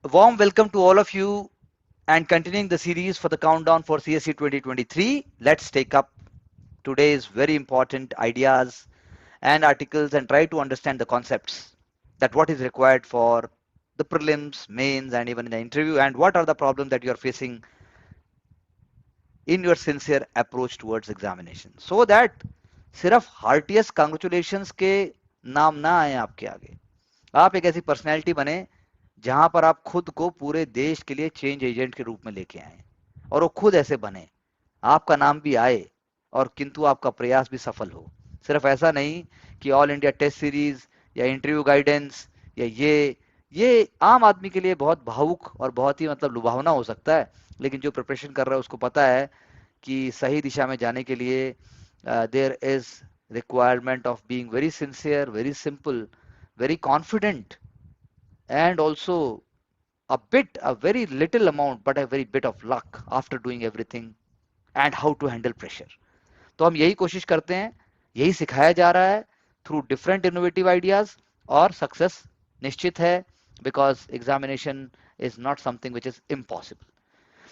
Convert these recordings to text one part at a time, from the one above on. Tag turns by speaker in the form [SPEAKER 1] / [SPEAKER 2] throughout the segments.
[SPEAKER 1] A warm welcome to all of you and continuing the series for the countdown for CSE 2023. Let's take up today's very important ideas and articles and try to understand the concepts that what is required for the prelims, mains and even in the interview and what are the problems that you are facing in your sincere approach towards examination so that सिर्फ heartiest congratulations के नाम ना आए आपके आगे आप एक ऐसी पर्सनैलिटी बने जहां पर आप खुद को पूरे देश के लिए चेंज एजेंट के रूप में लेके आए और वो खुद ऐसे बने आपका नाम भी आए और किंतु आपका प्रयास भी सफल हो सिर्फ ऐसा नहीं कि ऑल इंडिया टेस्ट सीरीज या इंटरव्यू गाइडेंस या ये आम आदमी के लिए बहुत भावुक और बहुत ही मतलब लुभावना हो सकता है लेकिन जो प्रिपरेशन कर रहा है उसको पता है कि सही दिशा में जाने के लिए there is requirement of being very sincere very simple very confident and also a very little amount but a very bit of luck after doing everything and how to handle pressure. तो हम यही कोशिश करते हैं यही सिखाया जा रहा है थ्रू डिफरेंट इनोवेटिव आइडियाज और सक्सेस निश्चित है because examination is not something which is impossible.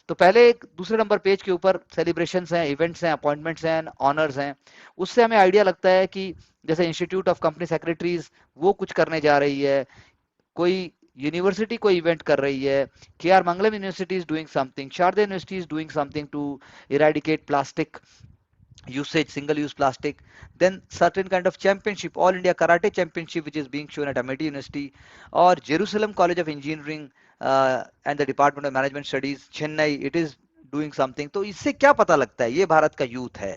[SPEAKER 1] तो पहले एक दूसरे नंबर पेज के ऊपर सेलिब्रेशंस हैं इवेंट्स हैं अपॉइंटमेंट्स हैं ऑनर्स हैं उससे हमें आइडिया लगता है कि जैसे इंस्टीट्यूट ऑफ कंपनी सेक्रेटरीज वो कुछ करने जा रही है कोई यूनिवर्सिटी कोई इवेंट कर रही है K R Mangalam university is doing something Sharda university is doing something to eradicate plastic usage single use plastic then certain kind of championship all india karate championship which is being shown at Amity University or Jerusalem College of Engineering and the Department of Management Studies Chennai it is doing something. तो इससे क्या पता लगता है ये भारत का youth है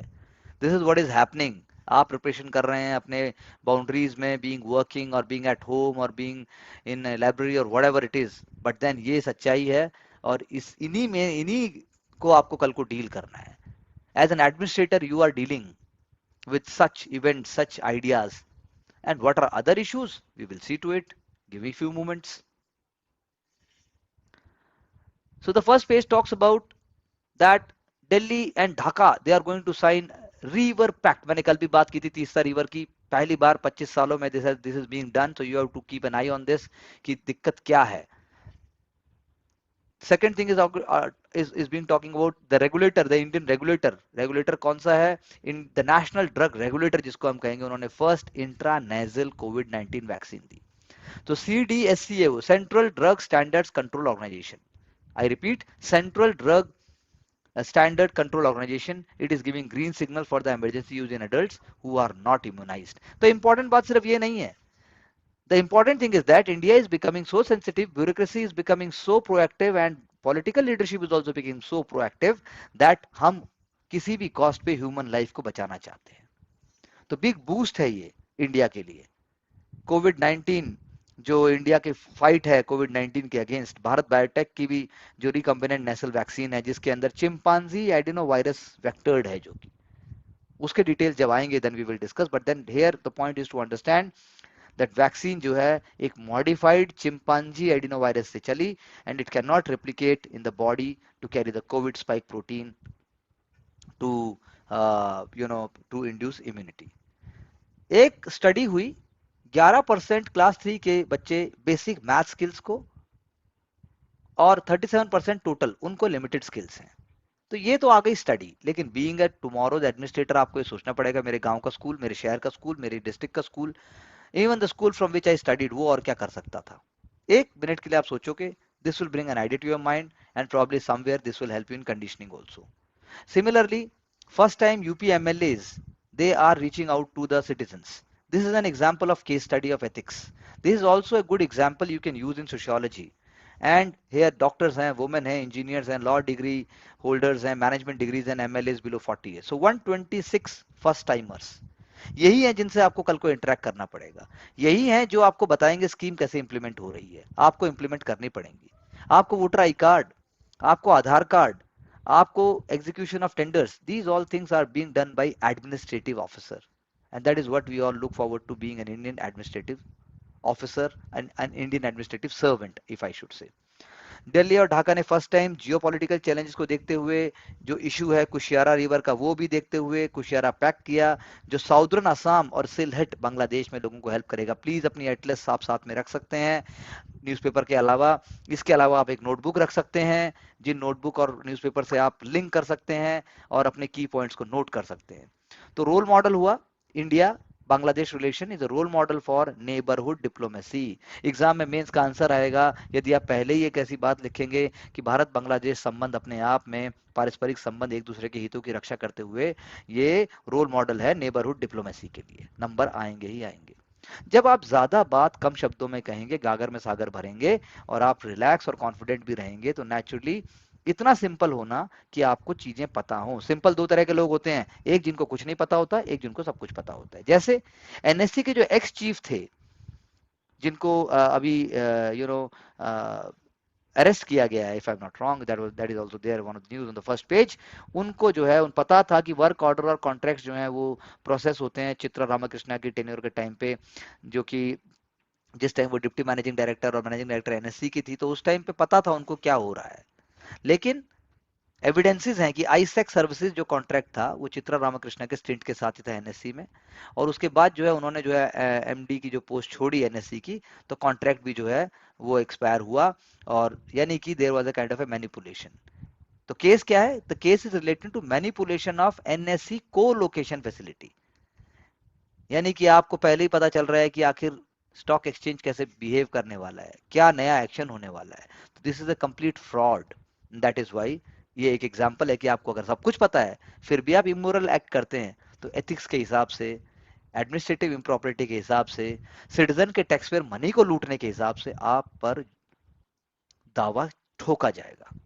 [SPEAKER 1] this is what is happening आप प्रिपरेशन कर रहे हैं अपने बाउंड्रीज में बीइंग वर्किंग और बीइंग एट होम और बीइंग इन लाइब्रेरी और whatever it is but then ये सच्चाई है और इन्हीं को आपको कल को डील करना है. As an administrator, you are dealing with such events, such ideas. And what are other issues? We will see to it. Give me a few moments. So the first page talks about that Delhi and Dhaka, they are going to sign river pact. मैंने कल भी बात की थी Teesta river की पहली बार 25 सालों में this is being done. So you have to keep an eye on this कि दिक्कत क्या है. Second thing is being talking about the regulator, the Indian regulator कौन सा है in the national drug regulator जिसको हम कहेंगे उन्होंने first intranasal COVID-19 वैक्सीन दी. तो CDSCO Central Drug Standards Control Organization, I repeat Central Drug Standard Control Organization, it is giving green signal for the emergency use in adults who are not immunized. तो important बात सिर्फ ये नहीं है. The important thing is that India is becoming so sensitive, bureaucracy is becoming so proactive and political leadership is also becoming so proactive that हम किसी भी cost पे ह्यूमन लाइफ को बचाना चाहते हैं. तो बिग बूस्ट है ये इंडिया के लिए. कोविड-19 जो इंडिया के फाइट है कोविड-19 के अगेंस्ट भारत बायोटेक की भी जो रिकम्बिनेंट नेशनल वैक्सीन है जिसके अंदर चिंपांजी एडिनो वायरस वेक्टर्ड है जो कि उसके डिटेल्स जब आएंगे then we will discuss but then here the point is to understand that vaccine जो है एक modified chimpanzee adenovirus से चली and it cannot replicate in the body to carry the COVID spike protein to to induce immunity. एक study हुई 11% class 3 के बच्चे basic math skills को और 37% टोटल उनको लिमिटेड स्किल्स हैं. तो ये तो आ गई स्टडी लेकिन बीइंग अ टुमारोज एडमिनिस्ट्रेटर आपको ये सोचना पड़ेगा मेरे गांव का स्कूल मेरे शहर का स्कूल मेरे डिस्ट्रिक्ट का school even the school from which I studied वो और क्या कर सकता था. एक मिनट के लिए आप सोचोगे this will bring an idea to your mind and probably somewhere this will help you in conditioning also. Similarly first time UP MLAs they are reaching out to the citizens. This is an example of case study of ethics. This is also a good example you can use in sociology. And here doctors हैं, women हैं, engineers हैं, law degree holders हैं, management degrees and MLAs below 40 years. So 126 first timers. यही है जिनसे आपको कल को इंटरेक्ट करना पड़ेगा. यही है जो आपको बताएंगे स्कीम कैसे इंप्लीमेंट हो रही है. आपको इंप्लीमेंट करनी पड़ेंगी. आपको वोटर आई कार्ड, आपको आधार कार्ड, आपको execution of tenders, these all things are being done by administrative officer and that is what we all look forward to being an Indian administrative officer and an Indian administrative servant if I should say. Delhi और ढाका ने first time geopolitical challenges को देखते हुए जो issue है Kushiyara river का वो भी देखते हुए कुशियारा पैक किया, जो साउदर्न असम और सिलहट बांग्लादेश में लोगों को हेल्प करेगा। प्लीज अपनी एटलस आप साथ में रख सकते हैं न्यूज़पेपर के अलावा। इसके अलावा आप एक नोटबुक रख सकते हैं, जिन नोटबुक और न्यूज़पेपर से आप लिंक कर सकते हैं और अपने की पॉइंट्स को नोट कर सकते हैं। तो रोल मॉडल हुआ India Bangladesh relation is a role model for neighbourhood diplomacy. Exam में मेंस का आंसर आएगा यदि आप पहले ही एक ऐसी बात लिखेंगे कि भारत बांग्लादेश संबंध अपने आप में पारस्परिक संबंध एक दूसरे के हितों की रक्षा करते हुए ये रोल मॉडल है नेबरहुड डिप्लोमेसी के लिए, नंबर आएंगे ही आएंगे। जब आप ज्यादा बात कम शब्दों में कहेंगे, गागर में सागर भरेंगे और आप रिलैक्स और कॉन्फिडेंट भी रहेंगे, तो नेचुरली इतना सिंपल होना कि आपको चीजें पता हो। सिंपल दो तरह के लोग होते हैं, एक जिनको कुछ नहीं पता होता, एक जिनको सब कुछ पता होता है। जैसे एनएससी के जो एक्स चीफ थे, जिनको अभी यू नो अरेस्ट किया गया है, if I am not wrong, that is also there one of the news on the first page. उनको जो है उन पता था कि वर्क ऑर्डर और कॉन्ट्रैक्ट्स जो हैं वो प्रोसेस होते हैं चित्रा रामाकृष्णा की टेन्योर के टाइम पे, जो कि जिस टाइम वो डिप्टी मैनेजिंग डायरेक्टर और मैनेजिंग डायरेक्टर एनएससी की थी, तो उस टाइम पे पता था उनको क्या हो रहा है। लेकिन एविडेंसेस हैं कि आईसेक सर्विसेज जो कॉन्ट्रैक्ट था वो चित्रा रामाकृष्णा के स्टिंट के साथ ही था एनएससी में, और उसके बाद जो है उन्होंने जो है एमडी की जो पोस्ट छोड़ी एनएससी की, तो कॉन्ट्रैक्ट भी जो है वो एक्सपायर हुआ, और यानी कि there was a kind of a manipulation. तो केस क्या है? The case is related to manipulation of NSC colocation facility. यानी कि आपको पहले ही पता चल रहा है कि आखिर स्टॉक एक्सचेंज कैसे बिहेव करने वाला है, क्या नया एक्शन होने वाला है। तो this is a complete fraud. That is why ये एक एग्जांपल है कि आपको अगर सब कुछ पता है फिर भी आप इमोरल एक्ट करते हैं, तो एथिक्स के हिसाब से, एडमिनिस्ट्रेटिव इम्प्रॉपर्टी के हिसाब से, सिटीजन के टैक्सपेयर मनी को लूटने के हिसाब से आप पर दावा ठोका जाएगा।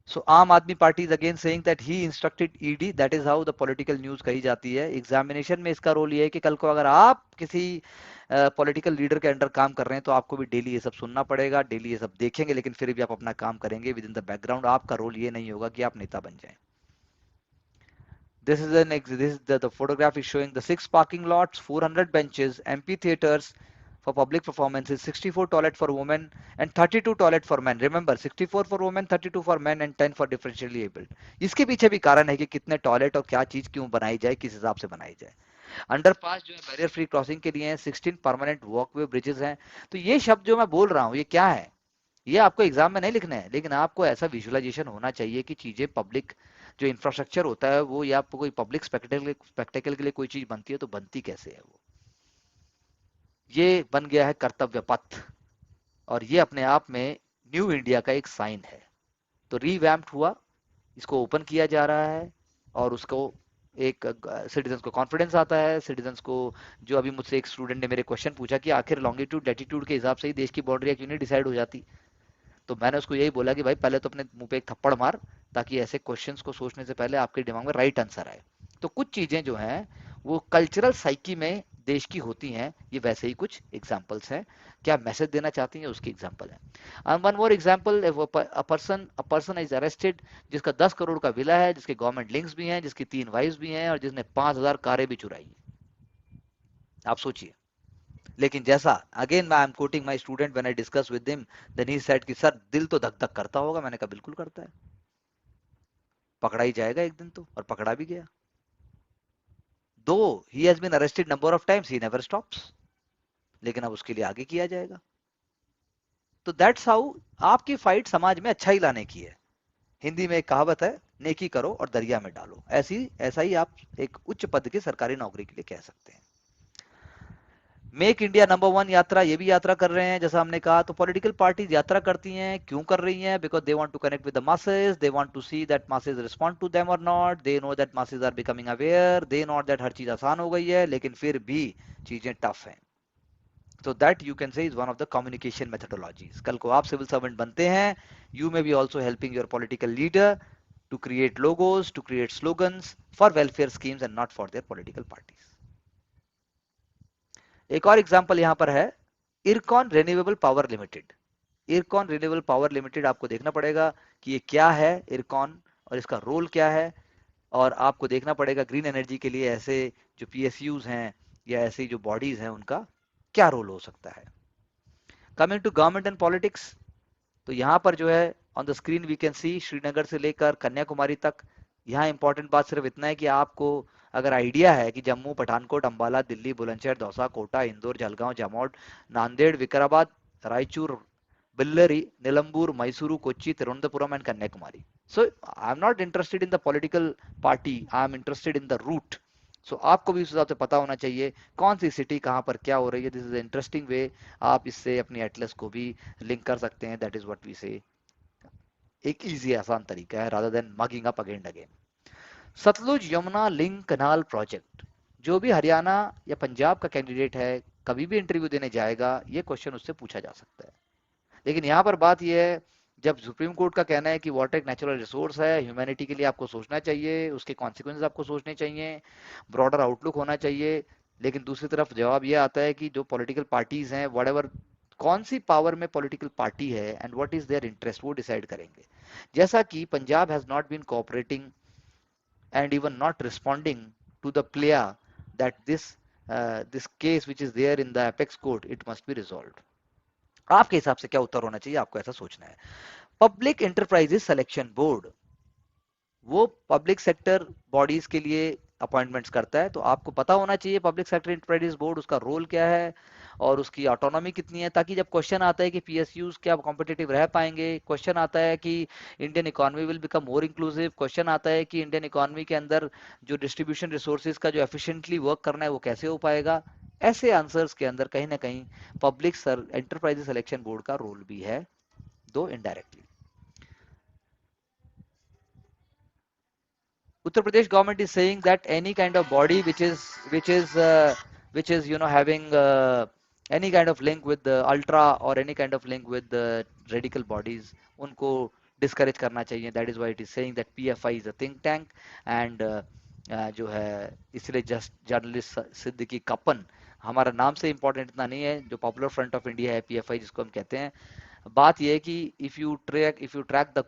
[SPEAKER 1] सो आम आदमी party is again saying that he instructed ED, that is how the political news कही जाती है। एग्जामिनेशन में इसका रोल ये है कि कल को अगर आप किसी पॉलिटिकल लीडर के अंडर काम कर रहे हैं तो आपको भी डेली ये सब सुनना पड़ेगा, डेली ये सब देखेंगे, लेकिन फिर भी आप अपना काम करेंगे विद इन द बैकग्राउंड। आपका रोल ये नहीं होगा कि आप नेता बन जाएं। The photograph is showing the 6 parking lots, 400 benches, amphitheaters for public performances, 64 toilet for women and 32 toilet for men. Remember, 64 for women, 32 for men and 10 for differentially abled. इसके पीछे भी कारण है कि कितने टॉयलेट और क्या चीज क्यों बनाई जाए, किस हिसाब से बनाई जाए। अंडरपास जो है बैरियर फ्री क्रॉसिंग के लिए है, 16 परमानेंट वॉकवे ब्रिजेस हैं। तो ये शब्द जो मैं बोल रहा हूँ ये क्या है, ये आपको एग्जाम में नहीं लिखना है, लेकिन आपको ऐसा विजुअलाइजेशन होना चाहिए कि चीजें पब्लिक जो इंफ्रास्ट्रक्चर होता है वो, या आपको कोई पब्लिक स्पेक्टेकल के लिए कोई चीज बनती है तो बनती कैसे है वो। ये बन गया है कर्तव्य पथ, और ये अपने आप में न्यू इंडिया का एक साइन है। तो रीवैम्प्ड हुआ, इसको ओपन किया जा रहा है, और उसको एक सिटीजन्स को कॉन्फिडेंस आता है, सिटीजन्स को। जो अभी मुझसे एक स्टूडेंट ने मेरे क्वेश्चन पूछा कि आखिर लॉन्गिट्यूड लैटिट्यूड के हिसाब से ही देश की बाउंड्री क्यों नहीं डिसाइड हो जाती, तो मैंने उसको यही बोला कि भाई पहले तो अपने मुंह पे एक थप्पड़ मार, ताकि ऐसे क्वेश्चंस को सोचने से पहले आपके दिमाग में राइट आंसर आए। तो कुछ चीजें जो हैं वो कल्चरल साइकी में देश की होती हैं, ये वैसे ही कुछ एग्जांपल्स हैं। क्या मैसेज देना चाहती हैं उसकी एग्जांपल है। One more example, a person is arrested जिसका 10 करोड़ का विला है, जिसके गवर्नमेंट लिंक्स भी हैं, जिसकी 3 वाइफ्स भी हैं, और जिसने 5,000 कारें भी चुराई हैं। आप सोचिए। लेकिन जैसा, again I am quoting my student when I discuss with him, then he said कि सर दिल तो धक धक करता होगा। मैंने कहा बिल्कुल करता है, पकड़ा ही जाएगा एक दिन तो, और पकड़ा भी गया। Though he has been arrested number of times, he never stops, लेकिन अब उसके लिए आगे किया जाएगा। तो दैट्स हाउ आपकी फाइट समाज में अच्छा ही लाने की है। हिंदी में एक कहावत है, नेकी करो और दरिया में डालो। ऐसा ही आप एक उच्च पद की सरकारी नौकरी के लिए कह सकते हैं। मेक इंडिया नंबर 1 यात्रा, ये भी यात्रा कर रहे हैं जैसा हमने कहा। तो पॉलिटिकल पार्टीज यात्रा करती हैं, क्यों कर रही हैं? Because they want to connect with the masses, they want to see that masses respond to them और not, they know that masses are becoming aware, they know that हर चीज आसान हो गई है, लेकिन फिर भी चीजें टफ हैं। तो that you can say is one of the communication methodologies. कल को आप सिविल सर्वेंट बनते हैं, you may be also helping your political leader to create logos, to create slogans for welfare schemes and not for their political parties. एक और example यहां पर है, Ircon renewable power limited. Ircon renewable power limited, आपको देखना पड़ेगा कि ये क्या है इरकॉन, और इसका रोल क्या है। और आपको देखना पड़ेगा ग्रीन एनर्जी के लिए ऐसे जो पीएसयूज हैं या ऐसी जो बॉडीज हैं उनका क्या रोल हो सकता है। Coming to government and politics, तो यहाँ पर जो है on the screen we can see Srinagar से लेकर कन्याकुमारी तक। यहाँ इंपॉर्टेंट बात सिर्फ इतना है कि आपको अगर आइडिया है कि Jammu, Pathankot, Ambala, Delhi, Bulandshahr, Dausa, Kota, Indore, Jalgaon, Jamod, Nanded, Vikarabad, Raichur, Bellary, Nilambur, Mysuru, Kochi, Thiruvananthapuram, and Kanyakumari. So I'm not interested in the political party. I'm interested in the route. So आपको भी उस हिसाब से पता होना चाहिए कौन सी सिटी कहाँ पर क्या हो रही है. This is interesting way. आप इससे अपनी एटलस को भी लिंक कर सकते हैं. दैट इज व्हाट वी से. एक इजी आसान तरीका है rather than mugging up again and again. Sutlej Yamuna link canal project. जो भी हरियाणा या पंजाब का कैंडिडेट है कभी भी इंटरव्यू देने जाएगा ये क्वेश्चन उससे पूछा जा सकता है. लेकिन यहाँ पर बात यह है, जब सुप्रीम कोर्ट का कहना है कि वाटर एक नेचुरल रिसोर्स है, ह्यूमैनिटी के लिए आपको सोचना चाहिए, उसके कॉन्सिक्वेंसेस आपको सोचने चाहिए, ब्रॉडर आउटलुक होना चाहिए. लेकिन दूसरी तरफ जवाब यह आता है कि जो पॉलिटिकल पार्टीज हैं व्हाटएवर, कौन सी पावर में पॉलिटिकल पार्टी है and what is their interest, वो डिसाइड करेंगे. जैसा कि Punjab has not been cooperating and even not responding to the player that this case which is there in the apex court, it must be resolved. आपके हिसाब से क्या उत्तर होना चाहिए, आपको ऐसा सोचना है. पब्लिक एंटरप्राइजेस सिलेक्शन बोर्ड वो पब्लिक सेक्टर बॉडीज के लिए अपॉइंटमेंट्स करता है. तो आपको पता होना चाहिए पब्लिक सेक्टर एंटरप्राइजेस बोर्ड उसका रोल क्या है और उसकी ऑटोनॉमी कितनी है, ताकि जब क्वेश्चन आता है कि पीएसयूज क्या कॉम्पिटिटिव रह पाएंगे, क्वेश्चन आता है कि Indian economy will become more inclusive, question आता है कि इंडियन इकोनॉमी के अंदर जो डिस्ट्रीब्यूशन रिसोर्सेज का जो एफिशिएंटली वर्क करना है वो कैसे हो पाएगा, ऐसे आंसर्स के अंदर कहीं ना कहीं पब्लिक एंटरप्राइजेस सिलेक्शन बोर्ड का रोल भी है, दो indirectly. Uttar Pradesh government is saying that any kind of body which is having any kind of link with the ultra or any kind of link with the radical bodies, उनको discourage करना चाहिए. That is why it is saying that PFI is a think tank and जो है इसलिए just journalist Siddiqui कपन हमारा नाम से important इतना नहीं है. जो पॉपुलर फ्रंट ऑफ इंडिया है पीएफआई जिसको हम कहते हैं, बात यह है कि if you track the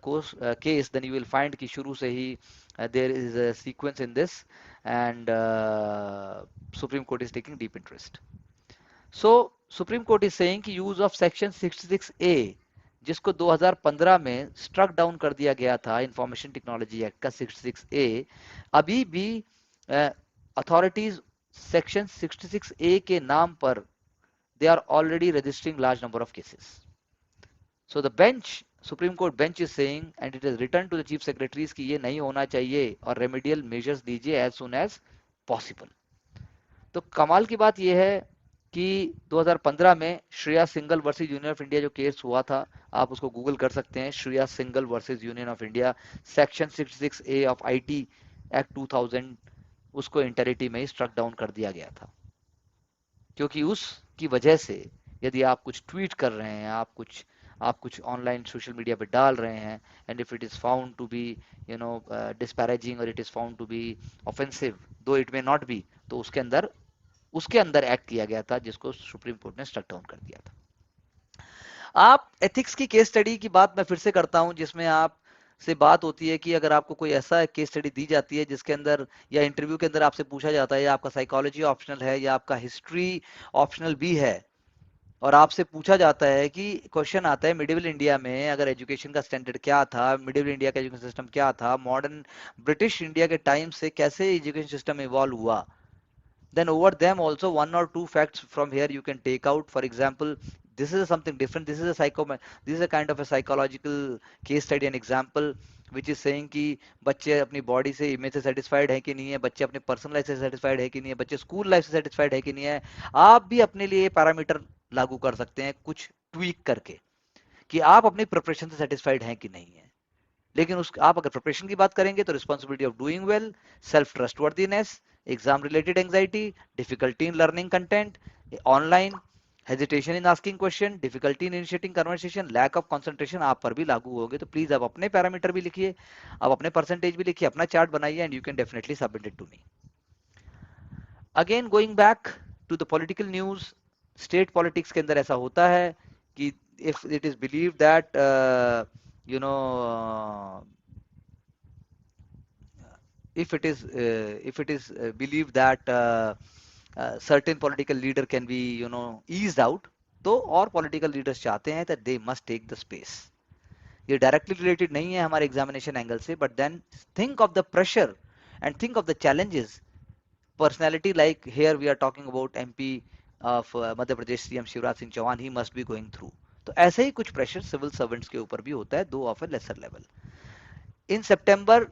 [SPEAKER 1] case then you will find कि शुरू से ही there is a sequence in this and Supreme Court is taking deep interest. So Supreme Court is saying कि use of section 66A जिसको 2015 में struck down कर दिया गया था इंफॉर्मेशन टेक्नोलॉजी एक्ट का 66A, अभी भी अथॉरिटीज सेक्शन 66A के नाम पर they are already registering large number of cases. So the bench, Supreme Court bench is saying and it is written to the chief secretaries कि ये नहीं होना चाहिए और remedial measures दीजिए as soon as possible. तो कमाल की बात ये है कि 2015 में Shreya single versus union of India जो केस हुआ था, आप उसको गूगल कर सकते हैं, Shreya single versus union of India, section 66A of IT act 2000 उसको इंटरिटी में ही स्ट्रक डाउन कर दिया गया था. क्योंकि उसकी वजह से यदि आप कुछ ट्वीट कर रहे हैं, आप कुछ ऑनलाइन सोशल मीडिया पे डाल रहे हैं and if it is found to be disparaging और it is found to be offensive though it may not be, तो उसके अंदर एक्ट किया गया था जिसको सुप्रीम कोर्ट ने स्ट्रक डाउन कर दिया था. आप एथिक्स की केस स्टडी की बात मैं फिर से करता हूं जिसमें आप से बात होती है कि अगर आपको कोई ऐसा केस स्टडी दी जाती है जिसके अंदर या इंटरव्यू के अंदर आपसे पूछा जाता है या आपका साइकोलॉजी ऑप्शनल है या आपका हिस्ट्री ऑप्शनल भी है और आपसे पूछा जाता है कि क्वेश्चन आता है मिडिवल इंडिया में अगर एजुकेशन का स्टैंडर्ड क्या था, मिडिवल इंडिया का एजुकेशन सिस्टम क्या था, मॉडर्न ब्रिटिश इंडिया के टाइम से कैसे एजुकेशन सिस्टम इवॉल्व हुआ, then over them also one or two facts from here you can take out. For example, this is something different, this is a kind of a psychological case study and example which is saying कि बच्चे अपनी body से image से satisfied है कि नहीं है, बच्चे अपने पर्सनल लाइफ से सेटिस्फाइड है कि नहीं है, बच्चे स्कूल लाइफ से सेटिस्फाइड है कि नहीं है. आप भी अपने लिए पैरामीटर लागू कर सकते हैं कुछ ट्वीक करके कि आप अपनी प्रिपरेशन से सेटिस्फाइड हैं कि नहीं है. लेकिन आप अगर प्रिपरेशन की बात करेंगे तो responsibility of doing well, self trustworthiness, exam related anxiety, difficulty in learning content, online hesitation in asking question, difficulty in initiating conversation, lack of concentration आप पर भी लागू होगे. तो प्लीज आप अपने पैरामीटर भी लिखिए, आप अपने परसेंटेज भी लिखिए, अपना चार्ट बनाइए and you can definitely submit it to me. Again going back to the political news, state politics के अंदर ऐसा होता है कि if it is believe that if it is believed that certain political leader can be eased out, तो और political leaders चाहते हैं that they must take the space. ये डायरेक्टली रिलेटेड नहीं है हमारे एग्जामिनेशन एंगल से, but then think of the pressure and think of the challenges personality like here we are talking about MP of Madhya Pradesh CM Shivraj Singh Chouhan, he must be going through. तो ऐसे ही कुछ pressure civil servants के ऊपर भी होता है, दो of A laser level. In September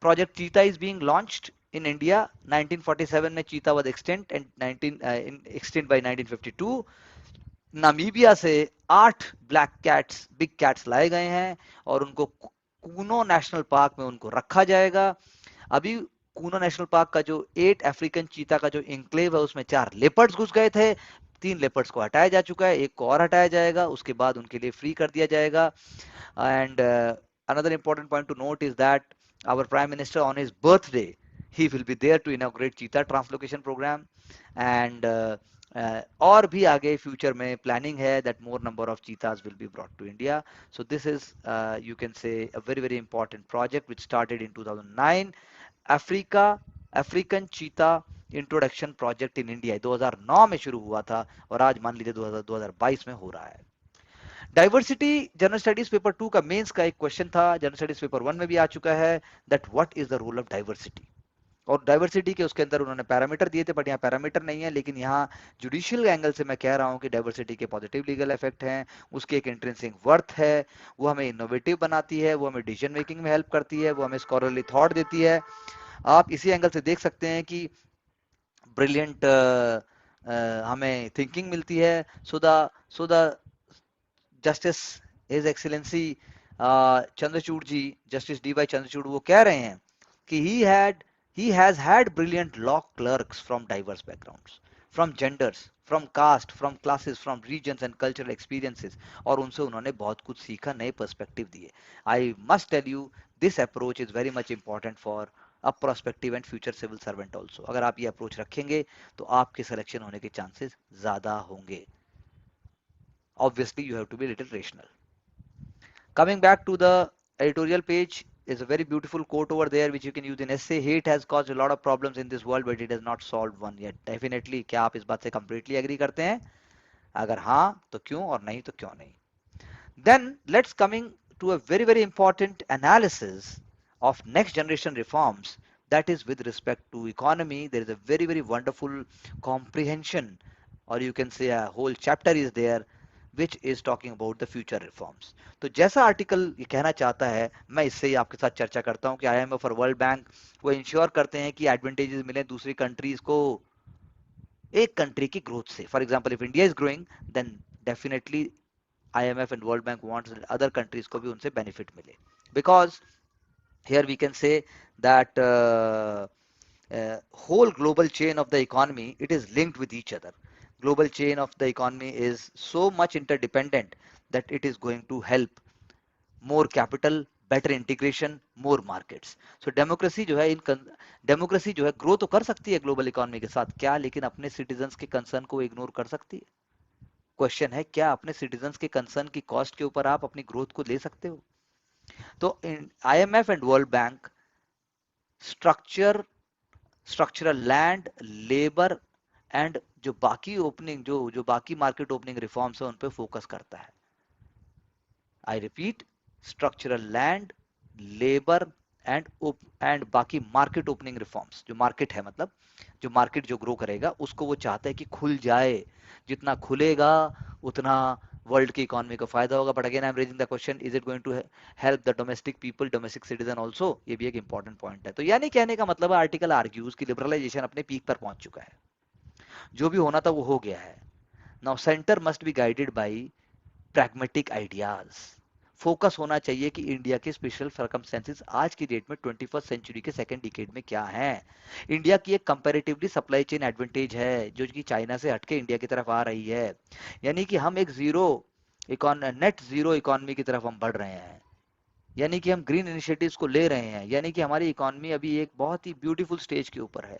[SPEAKER 1] project चीता is being launched in India. 1947 में चीता was extent and 19 extent bye 1952। Namibia से 8 ब्लैक कैट्स, बिग कैट्स लाए गए हैं और उनको कूनो नेशनल पार्क में उनको रखा जाएगा। अभी कूनो नेशनल पार्क का जो 8 अफ्रीकन चीता का जो इंक्लेव है उसमें 4 लेपर्ड्स घुस गए थे, 3 लेपर्ड्स को हटाया जा चुका है, एक को और हटाया जाएगा, उसके बाद उनके लिए फ्री कर दिया जाएगा। And another important point to note is that our prime minister on his birthday he will be there to inaugurate cheetah translocation program and और भी आगे फ्यूचर में प्लानिंग है that more number of cheetahs will be brought to India. So this is you can say a very very important project which started in 2009. African cheetah introduction project in India 2009 में शुरू हुआ था और आज मान लीजिए 2022 में हो रहा है। डाइवर्सिटी जनरल स्टडीज पेपर 2 का मेंस का एक क्वेश्चन था, जनरल स्टडीज पेपर 1 में भी आ चुका है, that what is the role of diversity. और डाइवर्सिटी के उसके अंदर उन्होंने पैरामीटर दिए थे, बट यहाँ पैरामीटर नहीं है, लेकिन यहाँ जुडिशियल एंगल से मैं कह रहा हूँ कि डाइवर्सिटी के पॉजिटिव लीगल इफेक्ट हैं, उसकी एक इंट्रिंसिक वर्थ है, वो हमें इनोवेटिव बनाती है, वो हमें डिसीजन मेकिंग में हेल्प करती है, वो हमें स्कॉलरली थॉट देती है। आप इसी एंगल से देख सकते हैं कि ब्रिलियंट हमें थिंकिंग मिलती है। So the justice his excellency Chandrachud ji, justice D Y Chandrachud, वो कह रहे हैं कि he has had brilliant law clerks from diverse backgrounds, from genders, from caste, from classes, from regions and cultural experiences, और उनसे उन्होंने बहुत कुछ सीखा, नए पर्सपेक्टिव दिए। I must tell you this approach is very much important for a prospective and future civil servant also. अगर आप ये अप्रोच रखेंगे तो आपके सिलेक्शन होने के चांसेस ज्यादा होंगे। Obviously you have to be a little rational. Coming back to the editorial page is a very beautiful quote over there which you can use in essay. Hate has caused a lot of problems in this world but it has not solved one yet. Definitely, क्या आप इस बात से completely agree करते हैं? अगर हाँ तो क्यों, और नहीं तो क्यों नहीं? Then let's coming to a very very important analysis of next generation reforms, that is with respect to economy. There is a very very wonderful comprehension, or you can say a whole chapter is there which is talking about the future reforms. तो जैसा article ये कहना चाहता है, मैं इससे ही आपके साथ चर्चा करता हूं कि IMF और वर्ल्ड बैंक वो इंश्योर करते हैं कि एडवांटेजेस मिले दूसरी कंट्रीज को एक कंट्री की ग्रोथ से। For example if India is growing then definitely IMF and World Bank wants other countries को भी उनसे बेनिफिट मिले, because here we can say that whole global chain of the economy, it is linked with each other. Global chain of the economy is so much interdependent that it is going to help more capital, better integration, more markets. So democracy जो है democracy जो है grow तो कर सकती है global economy के साथ, क्या लेकिन अपने सिटीजन्स के कंसर्न को इग्नोर कर सकती है? क्वेश्चन है, क्या अपने सिटीजन्स के कंसर्न की कॉस्ट के ऊपर आप अपनी ग्रोथ को ले सकते हो? तो IMF and world bank structural land, labour and जो बाकी ओपनिंग जो बाकी मार्केट ओपनिंग रिफॉर्म्स है उन पे फोकस करता है। I repeat, structural land, labour and बाकी मार्केट ओपनिंग रिफॉर्म्स, जो मार्केट है मतलब जो मार्केट जो ग्रो करेगा उसको वो चाहता है कि खुल जाए, जितना खुलेगा उतना वर्ल्ड की इकोनॉमी को फायदा होगा। But again I am raising the question, is it going to help the domestic people, domestic citizen also? ये भी एक इंपॉर्टेंट पॉइंट है। तो यानी कहने का मतलब आर्टिकल आर्ग्यूज की लिबरलाइजेशन अपने पीक पर पहुंच चुका है, जो भी होना था वो हो गया है। Now centre must be guided by pragmatic ideas. Focus होना चाहिए कि इंडिया के स्पेशल सर्कमस्टेंसेस आज की डेट में 21st सेंचुरी के सेकंड डिकेड में क्या है। इंडिया की एक कंपैरेटिवली सप्लाई चेन एडवांटेज है जो कि चाइना से हटके इंडिया की तरफ आ रही है, यानी कि हम एक नेट जीरो इकोनॉमी की तरफ हम बढ़ रहे हैं, यानी कि हम ग्रीन इनिशिएटिव्स को ले रहे हैं, यानी कि हमारी इकोनॉमी अभी एक बहुत ही ब्यूटीफुल स्टेज के ऊपर है।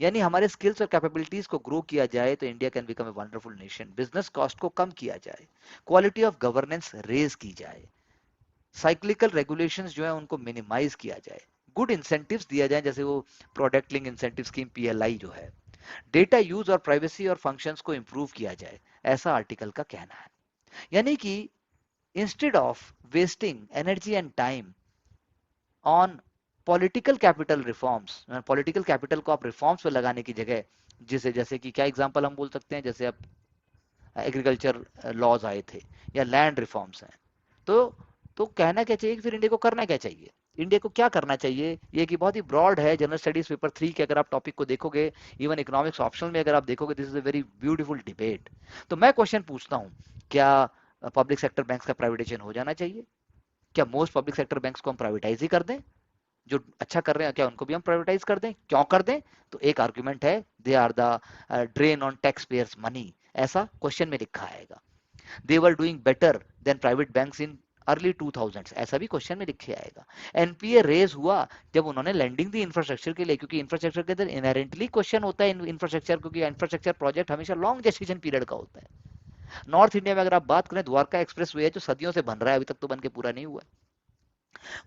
[SPEAKER 1] यानी हमारे स्किल्स और कैपेबिलिटीज को ग्रो किया जाए तो India can become a wonderful nation. Business cost को कम किया जाए, क्वालिटी ऑफ गवर्नेंस रेज की जाए, साइक्लिकल रेगुलेशंस जो है उनको मिनिमाइज किया जाए, गुड इंसेंटिव्स दिया जाए, जैसे वो product link incentive scheme PLI जो है, डेटा यूज और प्राइवेसी और फंक्शंस को इंप्रूव किया जाए, ऐसा आर्टिकल का कहना है। यानी कि instead of wasting energy and time on political capital reforms, political capital को आप रिफॉर्म्स पे लगाने की जगह, जिसे जैसे कि क्या एग्जांपल हम बोल सकते हैं, जैसे अब एग्रीकल्चर लॉज आए थे या लैंड रिफॉर्म्स हैं, तो तो कहना क्या चाहिए कि फिर इंडिया को करना क्या चाहिए, इंडिया को क्या करना चाहिए, ये कि बहुत ही ब्रॉड है। जनरल स्टडीज पेपर 3 के अगर आप टॉपिक को देखोगे, इवन इकोनॉमिक्स ऑप्शनल में अगर आप देखोगे, this is a very beautiful debate. तो मैं क्वेश्चन पूछता हूँ, क्या पब्लिक सेक्टर बैंक्स का प्राइवेटाइजेशन हो जाना चाहिए? क्या मोस्ट पब्लिक सेक्टर बैंक्स को हम प्राइवेटाइज ही कर दें? जो अच्छा कर रहे हैं क्या उनको भी हम प्राइवेटाइज कर दें? क्यों कर दें? तो एक आर्ग्यूमेंट है, they are the drain on taxpayers money, ऐसा क्वेश्चन में लिखा आएगा। They were doing better than private banks in early 2000s, ऐसा भी क्वेश्चन में लिखे आएगा। एनपीए रेज हुआ जब उन्होंने लैंडिंग दी इंफ्रास्ट्रक्चर के लिए, क्योंकि इंफ्रास्ट्रक्चर के अंदर इनहेरेंटली क्वेश्चन होता है इंफ्रास्ट्रक्चर, क्योंकि इंफ्रास्ट्रक्चर प्रोजेक्ट हमेशा लॉन्ग जेस्टेशन पीरियड का होता है। नॉर्थ इंडिया में अगर आप बात करें, द्वारका एक्सप्रेस वे है जो सदियों से बन रहा है, अभी तक तो बन के पूरा नहीं हुआ है।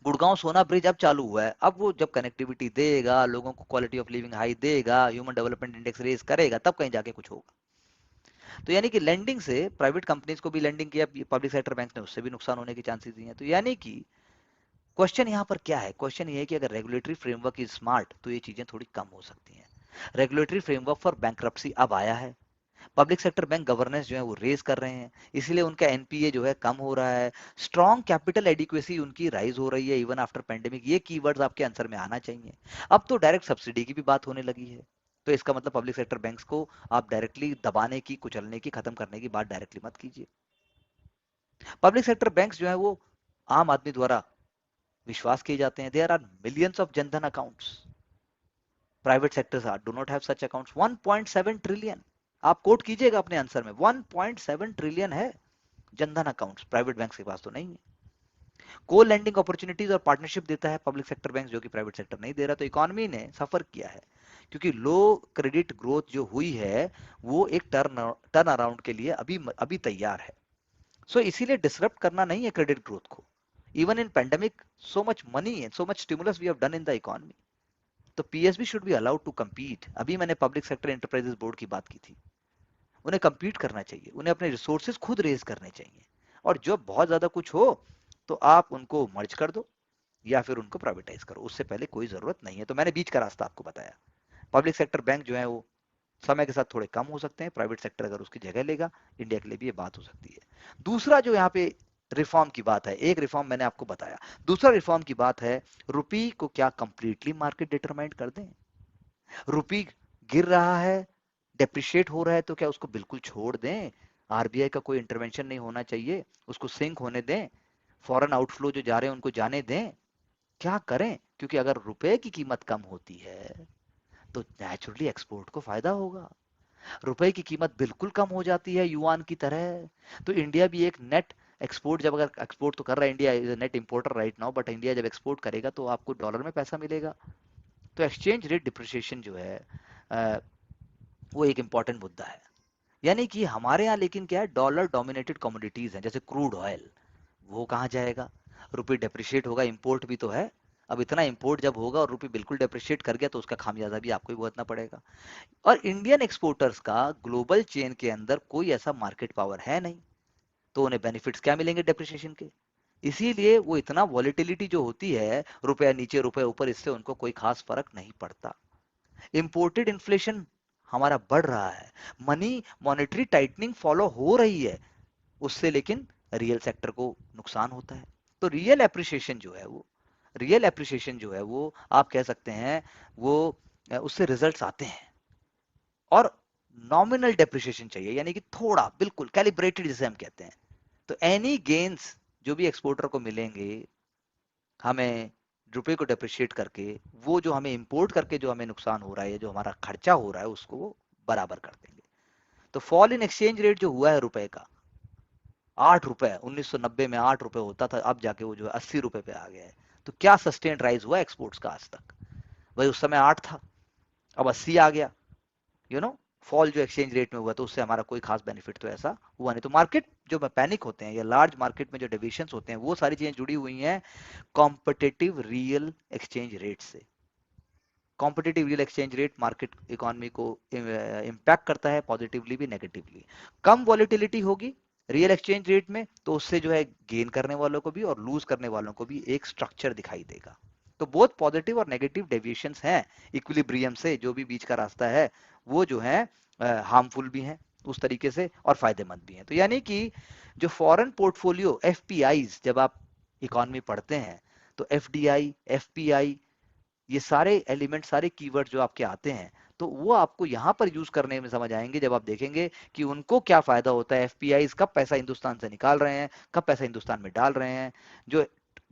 [SPEAKER 1] गुड़गांव सोना ब्रिज अब चालू हुआ है, अब वो जब कनेक्टिविटी देगा, लोगों को क्वालिटी ऑफ लिविंग हाई देगा, ह्यूमन डेवलपमेंट इंडेक्स रेज करेगा, तब कहीं जाके कुछ होगा। तो यानी कि लेंडिंग से प्राइवेट कंपनीज को भी लेंडिंग किया, पब्लिक सेक्टर बैंक ने उससे भी नुकसान होने की चांसेस दिए हैं। तो यानी कि क्वेश्चन यहाँ पर क्या है? क्वेश्चन ये है कि अगर रेगुलेटरी फ्रेमवर्क इज स्मार्ट तो ये चीजें थोड़ी कम हो सकती हैं। रेगुलेटरी फ्रेमवर्क फॉर बैंक्रप्सी अब आया है, पब्लिक सेक्टर बैंक गवर्नेंस जो है वो रेज कर रहे हैं, इसलिए उनका एनपीए जो है कम हो रहा है, स्ट्रॉन्ग कैपिटल एडिक्वेसी उनकी राइज हो रही है इवन आफ्टर पेंडेमिक। ये कीवर्ड्स आपके आंसर में आना चाहिए। अब तो डायरेक्ट सब्सिडी की भी बात होने लगी है, तो इसका मतलब पब्लिक सेक्टर बैंक्स को आप डायरेक्टली दबाने की, कुचलने की, खत्म करने की बात डायरेक्टली मत कीजिए। पब्लिक सेक्टर बैंक्स जो है वो आम आदमी द्वारा विश्वास किए जाते हैं। There are millions of Jan Dhan accounts, private sectors are do not have such accounts. 1.7 trillion, आप कोट कीजिएगा अपने आंसर में, 1.7 ट्रिलियन है जनधन अकाउंट्स, प्राइवेट बैंक के पास तो नहीं है। को लैंडिंग अपॉर्चुनिटीज और पार्टनरशिप देता है पब्लिक सेक्टर बैंक, जो कि प्राइवेट सेक्टर नहीं दे रहा। तो इकोनॉमी ने सफर किया है, क्योंकि लो क्रेडिट ग्रोथ जो हुई है वो एक टर्न अराउंड के लिए अभी अभी तैयार है। सो इसीलिए डिसरप्ट करना नहीं है क्रेडिट ग्रोथ को। Even in pandemic, so much money and so much stimulus we have done in the economy, तो PSB should be allowed to compete। अभी मैंने पब्लिक सेक्टर एंटरप्राइजेस बोर्ड की बात की थी, उन्हें compete करना चाहिए, उन्हें अपने रिसोर्सेज खुद रेज करने चाहिए, और जब बहुत ज्यादा कुछ हो तो आप उनको मर्ज कर दो या फिर उनको प्राइवेटाइज करो, उससे पहले कोई जरूरत नहीं है। तो मैंने बीच का रास्ता आपको बताया। पब्लिक सेक्टर बैंक जो है वो समय के साथ थोड़े कम हो सकते हैं, प्राइवेट सेक्टर अगर उसकी जगह लेगा, इंडिया के लिए भी ये बात हो सकती है। दूसरा जो यहाँ पे रिफॉर्म की बात है, एक रिफॉर्म मैंने आपको बताया, दूसरा रिफॉर्म की बात है, रुपी को क्या कंप्लीटली मार्केट डिटरमाइंड कर दें? रुपी गिर रहा है, डेप्रिशिएट हो रहा है, तो क्या उसको बिल्कुल छोड़ दें? आरबीआई का कोई इंटरवेंशन नहीं होना चाहिए, उसको सिंक होने दें, फॉरेन आउटफ्लो जो जा रहे हैं उनको जाने दें, क्या करें? क्योंकि अगर रुपए की कीमत कम होती है तो नेचुरली एक्सपोर्ट को फायदा होगा। रुपए की कीमत बिल्कुल कम हो जाती है युआन की तरह, तो इंडिया भी एक नेट एक्सपोर्ट, जब अगर एक्सपोर्ट तो कर रहा है, India is net importer right now, but India जब एक्सपोर्ट करेगा तो आपको डॉलर में पैसा मिलेगा। तो एक्सचेंज रेट डिप्रिसिएशन जो है अ, वो एक इंपॉर्टेंट मुद्दा है। यानी कि हमारे यहाँ लेकिन क्या है, डॉलर डोमिनेटेड कमोडिटीज हैं, जैसे क्रूड ऑयल, वो कहाँ जाएगा? रुपये डेप्रिशिएट होगा, इंपोर्ट भी तो है। अब इतना इंपोर्ट जब होगा और रुपये बिल्कुल डेप्रिशिएट कर गया तो उसका खामियाजा भी आपको ही भुगतना पड़ेगा। और इंडियन एक्सपोर्टर्स का ग्लोबल चेन के अंदर कोई ऐसा मार्केट पावर है नहीं, तो उन्हें बेनिफिट्स क्या मिलेंगे डेप्रिसिएशन के? इसीलिए वो इतना वॉलेटिलिटी जो होती है, रुपया नीचे रुपया ऊपर, इससे उनको कोई खास फर्क नहीं पड़ता। इंपोर्टेड इन्फ्लेशन हमारा बढ़ रहा है, मनी मॉनेटरी टाइटनिंग फॉलो हो रही है, उससे लेकिन रियल सेक्टर को नुकसान होता है। तो रियल एप्रिसिएशन जो है वो आप कह सकते हैं वो उससे रिजल्ट्स आते हैं। और नॉमिनल डेप्रिसिएशन चाहिए, यानी कि थोड़ा बिल्कुल कैलिब्रेटेड जिसे हम कहते हैं। तो एनी गेन्स जो भी एक्सपोर्टर को मिलेंगे, हमें रुपए को डेप्रिशिएट करके, वो जो हमें इंपोर्ट करके जो हमें नुकसान हो रहा है, जो हमारा खर्चा हो रहा है, उसको वो बराबर कर देंगे। तो फॉल इन एक्सचेंज रेट जो हुआ है रुपए का, 8 रुपए 1990 में 8 रुपए होता था, अब जाके वो जो है 80 रुपए पे आ गया है। तो क्या सस्टेन राइज हुआ एक्सपोर्ट्स का आज तक? भाई उस समय 8 था, अब 80 आ गया। यू नो, फॉल जो एक्सचेंज रेट में हुआ तो उससे हमारा कोई खास बेनिफिट तो ऐसा हुआ नहीं। तो मार्केट जो पैनिक होते हैं या लार्ज मार्केट में जो डेविएशंस होते हैं, वो सारी चीजें जुड़ी हुई हैं कॉम्पिटिटिव रियल एक्सचेंज रेट से। Competitive real exchange rate market economy को इम्पैक्ट करता है, पॉजिटिवली भी नेगेटिवली। कम वॉलिटिलिटी होगी रियल एक्सचेंज रेट में तो उससे जो है गेन करने वालों को भी और लूज करने वालों को भी एक स्ट्रक्चर दिखाई देगा। तो बहुत पॉजिटिव और नेगेटिव डेविएशंस हैं इक्विलिब्रियम से, जो भी बीच का रास्ता है वो जो है हार्मफुल भी है उस तरीके से और फायदेमंद भी है। तो यानी कि जो फॉरेन पोर्टफोलियो एफपीआईज, जब आप इकोनॉमी पढ़ते हैं तो एफडीआई, एफपीआई, ये सारे एलिमेंट, सारे कीवर्ड जो आपके आते हैं, तो वो आपको यहाँ पर यूज करने में समझ आएंगे जब आप देखेंगे कि उनको क्या फायदा होता है। एफपीआई कब पैसा हिंदुस्तान से निकाल रहे हैं, कब पैसा हिंदुस्तान में डाल रहे हैं। जो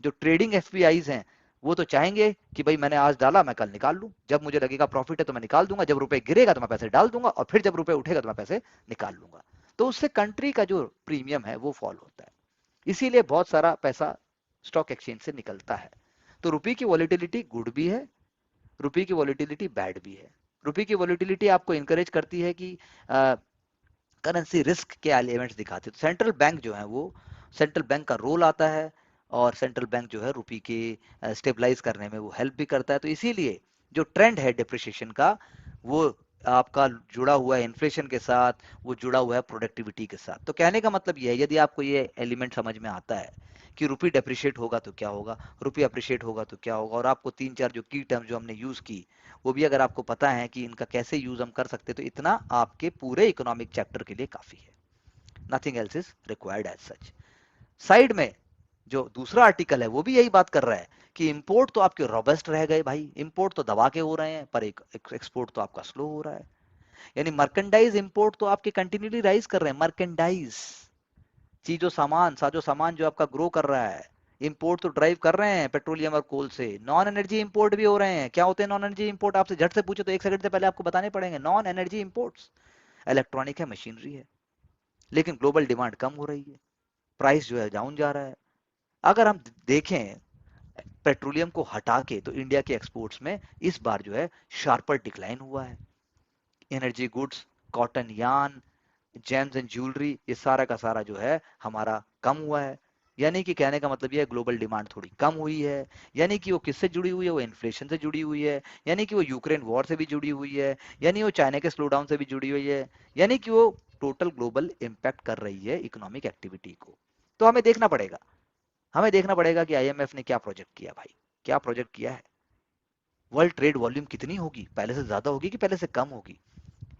[SPEAKER 1] जो ट्रेडिंग एफपीआई हैं वो तो चाहेंगे कि भाई मैंने आज डाला मैं कल निकाल लूं, जब मुझे लगेगा प्रॉफिट है तो मैं निकाल दूंगा, जब रुपए गिरेगा तो मैं पैसे डाल दूंगा और फिर जब रुपए उठेगा तो मैं पैसे निकाल लूंगा। तो उससे कंट्री का जो प्रीमियम है वो फॉल होता है, इसीलिए बहुत सारा पैसा स्टॉक एक्सचेंज से निकलता है। तो रुपये की वॉलिटिलिटी गुड भी है, रुपये की वॉलिटिलिटी बैड भी है। रुपये की वॉलिटिलिटी आपको इंकरेज करती है कि करेंसी रिस्क के एलिमेंट्स दिखाते हैं। तो सेंट्रल बैंक जो है वो, सेंट्रल बैंक का रोल आता है और सेंट्रल बैंक जो है रुपये के स्टेबलाइज करने में वो हेल्प भी करता है। तो इसीलिए जो ट्रेंड है डिप्रिशिएशन का वो आपका जुड़ा हुआ है इन्फ्लेशन के साथ, वो जुड़ा हुआ है प्रोडक्टिविटी के साथ। तो कहने का मतलब ये है, यदि आपको ये एलिमेंट समझ में आता है कि रुपये डेप्रिशिएट होगा तो क्या होगा, रुपये अप्रिशिएट होगा तो क्या होगा, और आपको तीन चार जो की टर्म जो हमने यूज की वो भी अगर आपको पता है कि इनका कैसे यूज हम कर सकते हैं, तो इतना आपके पूरे इकोनॉमिक चैप्टर के लिए काफी है। Nothing else is required as such. Side में जो दूसरा आर्टिकल है वो भी यही बात कर रहा है कि इंपोर्ट तो आपके रोबस्ट रह गए भाई, इंपोर्ट तो दबा के हो रहे हैं, पर एक एक्सपोर्ट तो आपका स्लो हो रहा है। यानी मर्केंडाइज इंपोर्ट तो आपके कंटिन्यूली राइज कर रहे हैं, मर्केंडाइज चीजों सामान, साजो सामान जो आपका ग्रो कर रहा है। इंपोर्ट तो ड्राइव कर रहे हैं पेट्रोलियम और कोल से, नॉन एनर्जी इंपोर्ट भी हो रहे हैं। क्या होते हैं नॉन एनर्जी इंपोर्ट, आपसे झट से पूछे तो एक सेकंड से पहले आपको बताने पड़ेंगे। नॉन एनर्जी इंपोर्ट्स इलेक्ट्रॉनिक है, मशीनरी है, लेकिन ग्लोबल डिमांड कम हो रही है, प्राइस जो है डाउन जा रहा है। अगर हम देखें पेट्रोलियम को हटा के तो इंडिया के एक्सपोर्ट्स में इस बार जो है शार्पर डिक्लाइन हुआ है। Energy goods, cotton yarn, James and jewellery, ये सारा का सारा जो है हमारा कम हुआ है। यानी कि कहने का मतलब ये है ग्लोबल डिमांड थोड़ी कम हुई है। यानी कि वो किससे जुड़ी हुई है, वो इन्फ्लेशन से जुड़ी हुई है, यानी कि वो यूक्रेन वॉर से भी जुड़ी हुई है, यानी वो चाइना के स्लो डाउन से भी जुड़ी हुई है, यानी कि वो टोटल ग्लोबल इम्पैक्ट कर रही है इकोनॉमिक एक्टिविटी को। तो हमें देखना पड़ेगा, हमें देखना पड़ेगा कि आईएमएफ ने क्या प्रोजेक्ट किया भाई, क्या प्रोजेक्ट किया है। वर्ल्ड ट्रेड वॉल्यूम कितनी होगी, पहले से ज्यादा होगी कि पहले से कम होगी,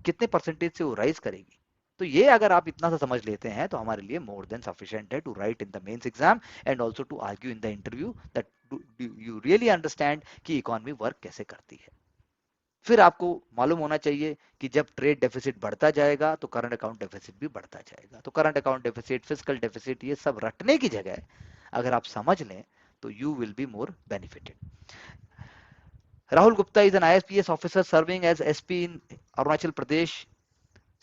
[SPEAKER 1] कितने परसेंटेज से वो राइज करेगी। तो ये अगर आप इतना सा समझ लेते हैं तो हमारे लिए मोर देन सफिशिएंट है to write in the mains exam and also to argue in the interview that you really understand कि इकोनॉमी वर्क कैसे करती है। फिर आपको मालूम होना चाहिए कि जब ट्रेड डेफिसिट बढ़ता जाएगा तो करंट अकाउंट डेफिसिट भी बढ़ता जाएगा। तो current account deficit, physical deficit, ये सब रटने की जगह अगर आप समझ लें तो you will be more benefited. Rahul Gupta is an ISPS officer serving as SP in Arunachal Pradesh,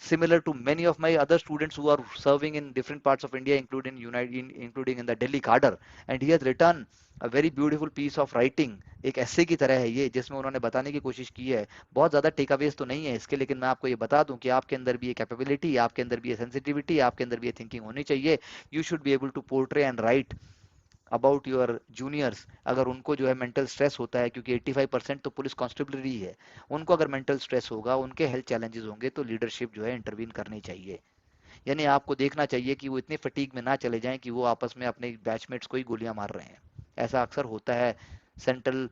[SPEAKER 1] similar to many of my other students who are serving in different parts of India, including in the Delhi cadre. And he has written a very beautiful piece of writing, एक ऐसे की तरह है ये, जिसमें उन्होंने बताने की कोशिश की है। बहुत ज्यादा टेकअवेज तो नहीं है इसके, लेकिन मैं आपको ये बता दूं कि आपके अंदर भी ये कैपेबिलिटी, आपके अंदर भी ये सेंसिटिविटी, आपके अंदर भी ये थिंकिंग होनी चाहिए। You should be able to portray and write about your juniors. अगर उनको जो है मेंटल स्ट्रेस होता है, क्योंकि 85% तो पुलिस कांस्टेबलरी है, उनको अगर मेंटल स्ट्रेस होगा, उनके हेल्थ चैलेंजेस होंगे, तो लीडरशिप जो है इंटरवीन करनी चाहिए। यानी आपको देखना चाहिए कि वो इतने फटीग में ना चले जाएं कि वो आपस में अपने बैचमेट्स को ही गोलियां मार रहे हैं। ऐसा अक्सर होता है सेंट्रल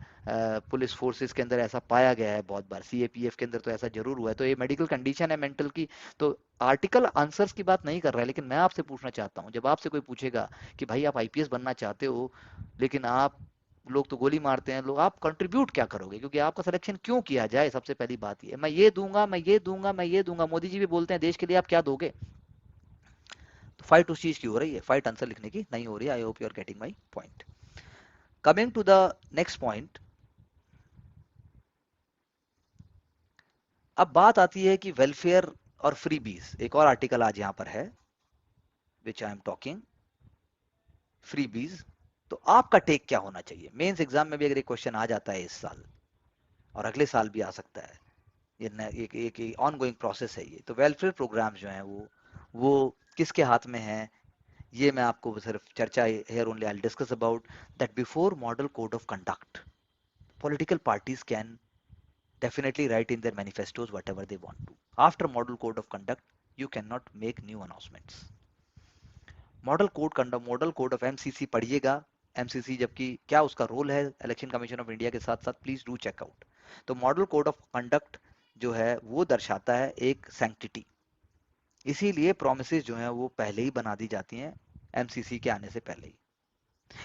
[SPEAKER 1] पुलिस फोर्सेस के अंदर, ऐसा पाया गया है बहुत बार, सीएपीएफ के अंदर तो ऐसा जरूर हुआ है। तो ये मेडिकल कंडीशन है मेंटल की। तो आर्टिकल आंसर्स की बात नहीं कर रहा है, लेकिन मैं आपसे पूछना चाहता हूँ, जब आपसे कोई पूछेगा कि भाई आप आईपीएस बनना चाहते हो लेकिन आप लोग तो गोली मारते हैं, लोग, आप कंट्रीब्यूट क्या करोगे, क्योंकि आपका सिलेक्शन क्यों किया जाए। सबसे पहली बात ये, मैं ये दूंगा, मैं ये दूंगा, मैं ये दूंगा, मोदी जी भी बोलते हैं देश के लिए आप क्या दोगे। तो फाइट उस चीज की हो रही है, फाइट आंसर लिखने की नहीं हो रही है। I hope you are getting my point. Coming to the next point, अब बात आती है कि वेलफेयर और फ्री बीज, एक और आर्टिकल आज यहां पर है विच आई एम टॉकिंग, फ्री बीज। तो आपका टेक क्या होना चाहिए। मेंस एग्जाम में भी अगर एक क्वेश्चन आ जाता है इस साल और अगले साल भी आ सकता है, ये एक ऑन गोइंग प्रोसेस है ये। तो वेलफेयर प्रोग्राम जो है वो किसके हाथ में है, ये मैं आपको सिर्फ चर्चा here only I discuss about that before model code of conduct political parties can definitely write in their manifestos whatever they want to. After model code of conduct, you cannot make new announcements. Model code of MCC पढ़िएगा। MCC जबकि क्या उसका role है election commission of India के साथ साथ, please do check out. तो model code of conduct जो है वो दर्शाता है एक सैंक्टिटी, इसीलिए प्रोमिसेस जो हैं वो पहले ही बना दी जाती हैं एमसीसी के आने से पहले ही।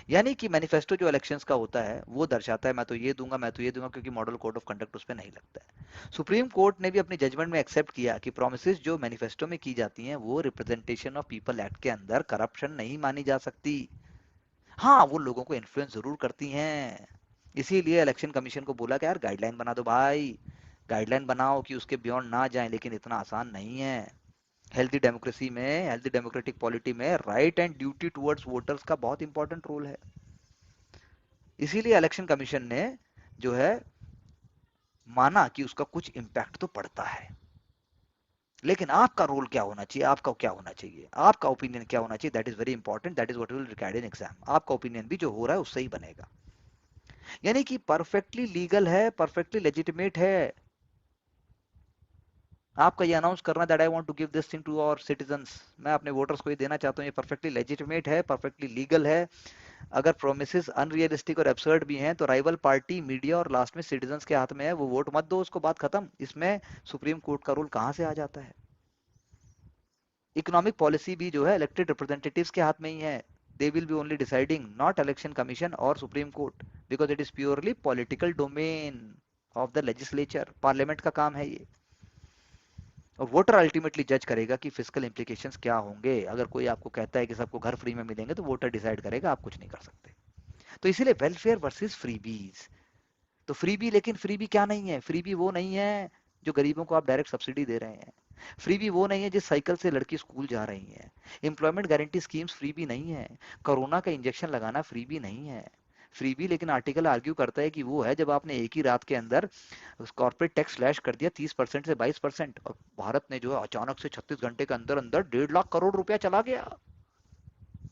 [SPEAKER 1] यानी कि मैनिफेस्टो जो इलेक्शंस का होता है वो दर्शाता है मैं तो ये दूंगा, मैं तो ये दूंगा, क्योंकि मॉडल कोड ऑफ कंडक्ट उस पर नहीं लगता है। सुप्रीम कोर्ट ने भी अपनी जजमेंट में एक्सेप्ट किया कि प्रोमिसेस जो मैनिफेस्टो में की जाती हैं वो रिप्रेजेंटेशन ऑफ पीपल एक्ट के अंदर करप्शन नहीं मानी जा सकती। हाँ, वो लोगों को इन्फ्लुएंस जरूर करती हैं। इसीलिए इलेक्शन कमीशन को बोला कि यार गाइडलाइन बना दो भाई, गाइडलाइन बनाओ कि उसके बियॉन्ड ना जाए, लेकिन इतना आसान नहीं है। हेल्दी डेमोक्रेसी में, हेल्दी डेमोक्रेटिक पॉलिटी में right and duty towards voters का बहुत इंपॉर्टेंट रोल है। इसीलिए इलेक्शन कमीशन ने जो है माना कि उसका कुछ इम्पैक्ट तो पड़ता है। लेकिन आपका रोल क्या होना चाहिए, आपका क्या होना चाहिए, आपका ओपिनियन क्या होना चाहिए, that is very important, that is what will required in exam. आपका ओपिनियन भी जो हो रहा है उससे ही बनेगा। यानी कि परफेक्टली लीगल है, परफेक्टली लेजिटिमेट है। आपका ये अनाउंस करना that I want to give this thing to our citizens, मैं अपने वोटर्स को ये देना चाहता हूँ, ये परफेक्टली लेजिटिमेट है, परफेक्टली लीगल है। अगर प्रोमिसेस अनरियलिस्टिक और एब्सर्ड भी हैं तो राइवल पार्टी, मीडिया और लास्ट में सिटीजंस के हाथ में है, वो वोट मत दो उसको, बात खत्म। इसमें सुप्रीम कोर्ट का रोल कहां से आ जाता है? इकोनॉमिक पॉलिसी भी जो है इलेक्टेड रिप्रेजेंटेटिव्स के हाथ में ही है। They will be only deciding, not Election Commission और Supreme Court, because it is purely political domain of the legislature. Parliament का काम है ये। और वोटर अल्टीमेटली जज करेगा कि फिजिकल इंप्लीकेशंस क्या होंगे। अगर कोई आपको कहता है कि सबको घर फ्री में मिलेंगे तो वोटर डिसाइड करेगा, आप कुछ नहीं कर सकते। तो इसीलिए वेलफेयर वर्सेस फ्रीबीज। तो फ्रीबी, लेकिन फ्रीबी क्या नहीं है? फ्रीबी वो नहीं है जो गरीबों को आप डायरेक्ट सब्सिडी दे रहे हैं। फ्रीबी वो नहीं है जिस साइकिल से लड़की स्कूल जा रही है। एम्प्लॉयमेंट गारंटी स्कीम्स फ्रीबी नहीं है। कोरोना का इंजेक्शन लगाना फ्रीबी नहीं है। फ्रीबी लेकिन आर्टिकल आर्ग्यू करता है कि वो है जब आपने एक ही रात के अंदर कॉर्पोरेट टैक्स स्लैश कर दिया 30% से 22%, और भारत ने जो है अचानक से 36 घंटे के अंदर अंदर 1.5 लाख करोड़ रुपया चला गया।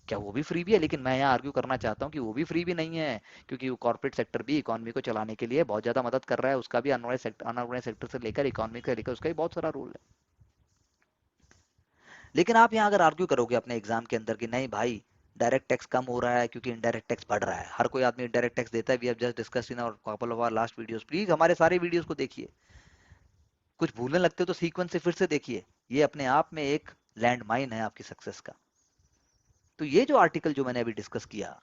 [SPEAKER 1] क्या वो भी फ्री भी है? लेकिन मैं यहाँ आर्ग्यू करना चाहता हूँ कि वो भी फ्री भी नहीं है, क्योंकि वो कॉर्पोरेट सेक्टर भी इकोनॉमी को चलाने के लिए बहुत ज्यादा मदद कर रहा है। उसका भी अनऑर्गेनाइज सेक्टर से लेकर इकोनॉमी का लेकर उसका भी बहुत सारा रोल है। लेकिन आप यहाँ अगर आर्ग्यू करोगे अपने एग्जाम के अंदर कि नहीं भाई डायरेक्ट टैक्स कम हो रहा है क्योंकि इनडायरेक्ट टैक्स बढ़ रहा है, हर कोई आदमी इनडायरेक्ट टैक्स देता है, we have just discussed in our couple of our last videos, please हमारे सारे वीडियोस को देखिए। कुछ भूलने लगते हो तो सीक्वेंस से फिर से देखिए, ये अपने आप में एक लैंड माइन है आपकी सक्सेस का। तो ये जो आर्टिकल जो मैंने अभी डिस्कस किया,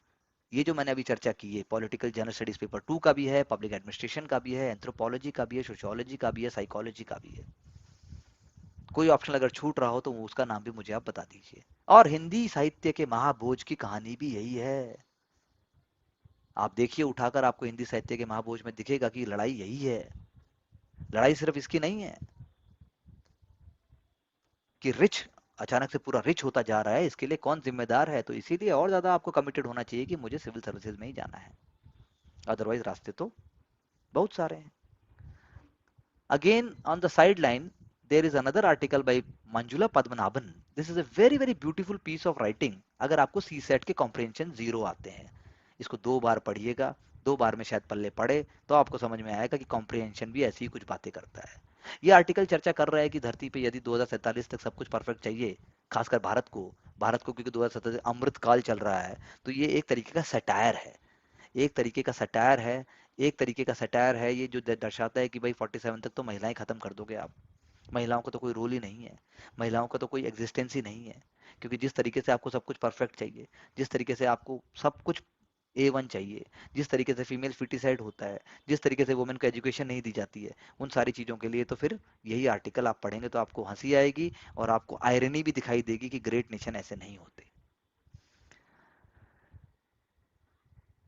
[SPEAKER 1] ये जो मैंने अभी चर्चा की है, पॉलिटिकल जनरल स्टडीज पेपर 2 का भी है, पब्लिक एडमिनिस्ट्रेशन का भी है, एंथ्रोपोलॉजी का भी है, सोशियोलॉजी का भी है, साइकोलॉजी का भी है। कोई ऑप्शन अगर छूट रहा हो तो उसका नाम भी मुझे आप बता दीजिए। और हिंदी साहित्य के महाभोज की कहानी भी यही है। आप देखिए उठाकर, आपको हिंदी साहित्य के महाभोज में दिखेगा कि लड़ाई यही है। लड़ाई सिर्फ इसकी नहीं है कि रिच अचानक से पूरा रिच होता जा रहा है, इसके लिए कौन जिम्मेदार है। तो इसीलिए और ज्यादा आपको कमिटेड होना चाहिए कि मुझे सिविल सर्विसेज में ही जाना है, अदरवाइज रास्ते तो बहुत सारे हैं। Again, on the sideline, there is another article by Manjula Padmanabhan. This is a very very beautiful piece of writing. अगर आपको सी सेट के कॉम्प्रिहेंशन जीरो आते हैं, इसको 2 बार पढ़िएगा, 2 बार में शायद पल्ले पड़े तो आपको समझ में आएगा कि कॉम्प्रिहेंशन भी ऐसी ही कुछ बातें करता है। ये आर्टिकल चर्चा कर रहा है कि धरती पे यदि 2047 तक सब कुछ परफेक्ट चाहिए, खासकर भारत को क्योंकि 2047 अमृत काल चल रहा है, तो ये एक तरीके का सटायर है। एक तरीके का सटायर है, एक तरीके का सटायर है ये, जो दर्शाता है कि भाई 47 तक तो महिलाएं खत्म कर दोगे आप। महिलाओं का तो कोई रोल ही नहीं है, महिलाओं का तो कोई एग्जिस्टेंस ही नहीं है। क्योंकि जिस तरीके से आपको सब कुछ परफेक्ट चाहिए, जिस तरीके से आपको सब कुछ A1 चाहिए, जिस तरीके से फीमेल फिटिसाइड होता है, जिस तरीके से वुमेन को एजुकेशन नहीं दी जाती है, उन सारी चीज़ों के लिए तो फिर यही आर्टिकल आप पढ़ेंगे तो आपको हंसी आएगी और आपको आयरनी भी दिखाई देगी कि ग्रेट नेशन ऐसे नहीं होते।